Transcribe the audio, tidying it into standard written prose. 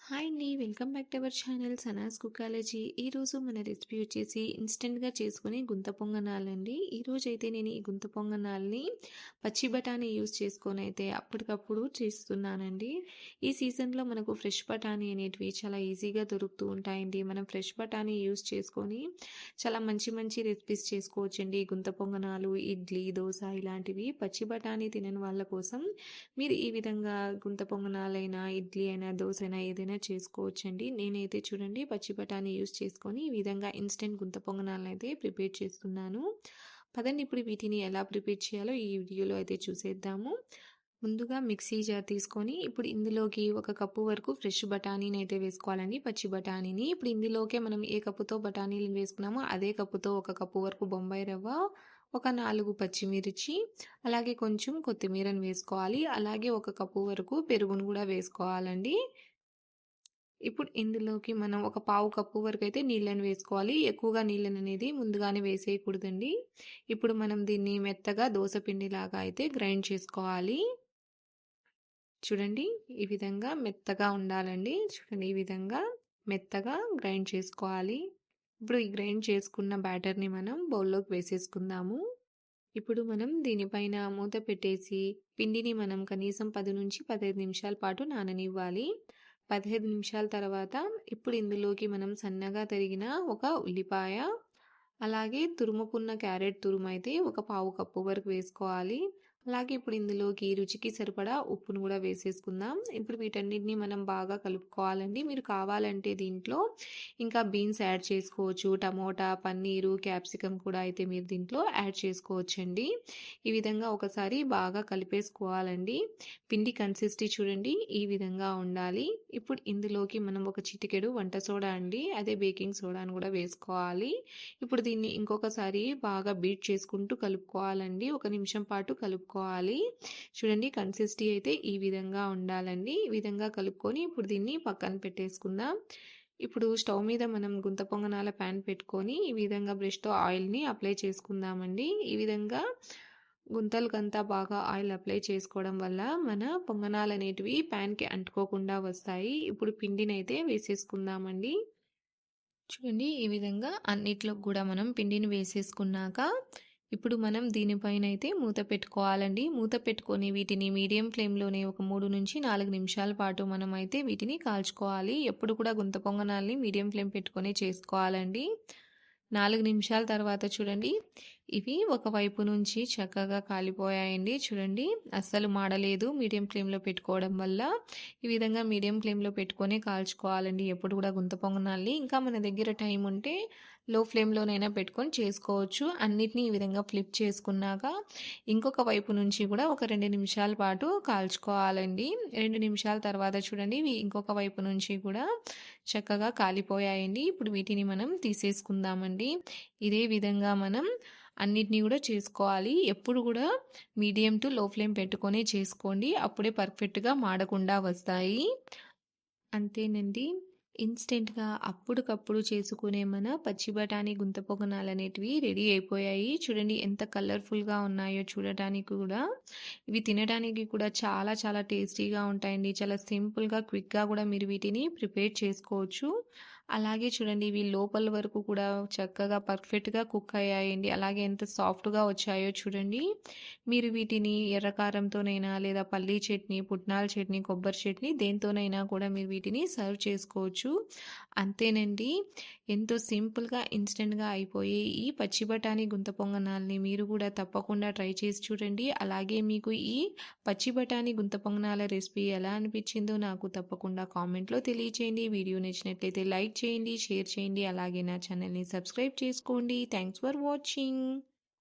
Hi అండి. Welcome back to our channel Sanas కుకాలజీ. ఈరోజు మన రెసిపీ వచ్చేసి ఇన్స్టెంట్‌గా చేసుకునే గుంత పొంగనాలండి. ఈరోజైతే నేను ఈ గుంత పొంగనాల్ని పచ్చి బఠానీ యూజ్ చేసుకొనైతే అప్పటికప్పుడు చేస్తున్నానండి. ఈ సీజన్‌లో మనకు ఫ్రెష్ బఠానీ అనేటివి చాలా ఈజీగా దొరుకుతూ ఉంటాయండి. మనం ఫ్రెష్ బఠానీ యూజ్ చేసుకొని చాలా మంచి మంచి రెసిపీస్ చేసుకోవచ్చండి. గుంత పొంగనాలు, ఇడ్లీ, దోస ఇలాంటివి. పచ్చి బఠానీ తినని వాళ్ళ కోసం మీరు ఈ విధంగా గుంత పొంగనాలైనా, ఇడ్లీ అయినా, దోస అయినా ఏదైనా చేసుకోవచ్చండి. నేనైతే చూడండి పచ్చి బఠానీ యూజ్ చేసుకొని ఈ విధంగా ఇన్స్టెంట్ గుంత పొంగనాలనైతే ప్రిపేర్ చేస్తున్నాను. పదండి ఇప్పుడు వీటిని ఎలా ప్రిపేర్ చేయాలో ఈ వీడియోలో అయితే చూసేద్దాము. ముందుగా మిక్సీ జార్ తీసుకొని ఇప్పుడు ఇందులోకి ఒక కప్పు వరకు ఫ్రెష్ బఠానీని అయితే వేసుకోవాలండి. పచ్చి బఠానీని ఇప్పుడు ఇందులోకే మనం ఏ కప్పుతో బఠానీలు వేసుకున్నామో అదే కప్పుతో ఒక కప్పు వరకు బొంబాయి రవ్వ, ఒక 4 పచ్చిమిర్చి, అలాగే కొంచెం కొత్తిమీరను వేసుకోవాలి. అలాగే ఒక కప్పు వరకు పెరుగును కూడా వేసుకోవాలండి. ఇప్పుడు ఇందులోకి మనం ఒక పావు కప్పు వరకు అయితే నీళ్ళని వేసుకోవాలి. ఎక్కువగా నీళ్ళని అనేది ముందుగానే వేసేయకూడదండి. ఇప్పుడు మనం దీన్ని మెత్తగా దోస పిండిలాగా అయితే గ్రైండ్ చేసుకోవాలి. చూడండి ఈ విధంగా మెత్తగా ఉండాలండి. చూడండి ఈ విధంగా మెత్తగా గ్రైండ్ చేసుకోవాలి. ఇప్పుడు ఈ గ్రైండ్ చేసుకున్న బ్యాటర్ని మనం బౌల్లోకి వేసేసుకుందాము. ఇప్పుడు మనం దీనిపైన మూత పెట్టేసి పిండిని మనం కనీసం 10 నుంచి 15 నిమిషాల పాటు నాననివ్వాలి. 15 నిమిషాల తర్వాత ఇప్పుడు ఇందులోకి మనం సన్నగా తరిగిన ఒక ఉల్లిపాయ, అలాగే తురుముకున్న క్యారెట్ తురుమైతే ఒక పావు కప్పు వరకు వేసుకోవాలి. అలాగే ఇప్పుడు ఇందులోకి రుచికి సరిపడా ఉప్పును కూడా వేసేసుకుందాం. ఇప్పుడు వీటన్నిటిని మనం బాగా కలుపుకోవాలండి. మీరు కావాలంటే దీంట్లో ఇంకా బీన్స్ యాడ్ చేసుకోవచ్చు. టమోటా, పన్నీరు, క్యాప్సికమ్ కూడా అయితే మీరు దీంట్లో యాడ్ చేసుకోవచ్చండి. ఈ విధంగా ఒకసారి బాగా కలిపేసుకోవాలండి. పిండి కన్సిస్టెన్సీ చూడండి ఈ విధంగా ఉండాలి. ఇప్పుడు ఇందులోకి మనం ఒక చిటికెడు వంట సోడా అండి, అదే బేకింగ్ సోడాను కూడా వేసుకోవాలి. ఇప్పుడు దీన్ని ఇంకొకసారి బాగా బీట్ చేసుకుంటూ కలుపుకోవాలండి. 1 నిమిషం పాటు కలుపుకోవాలి. చూడండి కన్సిస్టెన్సీ అయితే ఈ విధంగా ఉండాలండి. ఈ విధంగా కలుపుకొని ఇప్పుడు దీన్ని పక్కన పెట్టేసుకుందాం. ఇప్పుడు స్టవ్ మీద మనం గుంత పొంగనాల ప్యాన్ పెట్టుకొని ఈ విధంగా బ్రష్తో ఆయిల్ని అప్లై చేసుకుందామండి. ఈ విధంగా గుంతలకంతా బాగా ఆయిల్ అప్లై చేసుకోవడం వల్ల మన పొంగనాలు అనేటివి ప్యాన్కి అంటుకోకుండా వస్తాయి. ఇప్పుడు పిండిని అయితే వేసేసుకుందామండి. చూడండి ఈ విధంగా అన్నిట్లో కూడా మనం పిండిని వేసేసుకున్నాక ఇప్పుడు మనం దీనిపైన అయితే మూత పెట్టుకోవాలండి. మూత పెట్టుకొని వీటిని మీడియం ఫ్లేమ్లోనే ఒక 3 నుంచి 4 నిమిషాల పాటు మనం అయితే వీటిని కాల్చుకోవాలి. ఎప్పుడు కూడా గుంత పొంగనాల్ని మీడియం ఫ్లేమ్ పెట్టుకొని చేసుకోవాలండి. 4 నిమిషాల తర్వాత చూడండి ఇవి ఒకవైపు నుంచి చక్కగా కాలిపోయాయండి. చూడండి అస్సలు మాడలేదు మీడియం ఫ్లేమ్లో పెట్టుకోవడం వల్ల. ఈ విధంగా మీడియం ఫ్లేమ్లో పెట్టుకొని కాల్చుకోవాలండి ఎప్పుడు కూడా గుంత పొంగనాల్ని. ఇంకా మన దగ్గర టైం ఉంటే లో ఫ్లేమ్లోనైనా పెట్టుకొని చేసుకోవచ్చు. అన్నిటినీ ఈ విధంగా ఫ్లిప్ చేసుకున్నాక ఇంకొక వైపు నుంచి కూడా ఒక 2 నిమిషాల పాటు కాల్చుకోవాలండి. 2 నిమిషాల తర్వాత చూడండి ఇవి ఇంకొక వైపు నుంచి కూడా చక్కగా కాలిపోయాయండి. ఇప్పుడు వీటిని మనం తీసేసుకుందామండి. ఇదే విధంగా మనం అన్నిటినీ కూడా చేసుకోవాలి. ఎప్పుడు కూడా మీడియం టు లో ఫ్లేమ్ పెట్టుకొని చేసుకోండి. అప్పుడే పర్ఫెక్ట్గా మాడకుండా వస్తాయి. అంతేనండి. ఇన్స్టెంట్‌గా అప్పటికప్పుడు చేసుకునే మన పచ్చి బఠానీ గుంత పొంగనాలు అనేటివి రెడీ అయిపోయాయి. చూడండి ఎంత కలర్‌ఫుల్‌గా ఉన్నాయో చూడటానికి కూడా. ఇవి తినడానికి కూడా చాలా చాలా టేస్టీగా ఉంటాయండి. చాలా సింపుల్‌గా, క్విక్‌గా కూడా మీరు వీటిని ప్రిపేర్ చేసుకోవచ్చు. అలాగే చూడండి ఇవి లోపల వరకు కూడా చక్కగా పర్ఫెక్ట్‌గా కుక్ అయ్యాయండి. అలాగే ఎంత సాఫ్ట్‌గా వచ్చాయో చూడండి. మీరు వీటిని ఎర్ర కారంతోనైనా లేదా పల్లీ చట్నీ, పుట్నాల చట్నీ, కొబ్బరి చట్నీ దేనితోనైనా కూడా మీరు వీటిని సర్వ్ చేసుకోవచ్చు. అంతేనండి. ఎంతో సింపుల్‌గా, ఇన్స్టెంట్‌గా అయిపోయే ఈ పచ్చి బఠానీ గుంత పొంగనాల్ని మీరు కూడా తప్పకుండా ట్రై చేసి చూడండి. అలాగే మీకు ఈ పచ్చి బఠానీ గుంత పొంగనాల రెసిపీ ఎలా అనిపించిందో నాకు తప్పకుండా కామెంట్‌లో తెలియచేయండి. వీడియో నచ్చినట్లయితే లైక్ చేయండి, షేర్ చేయండి. అలాగే నా ఛానల్‌ని సబ్స్క్రైబ్ చేసుకోండి. Thanks for watching.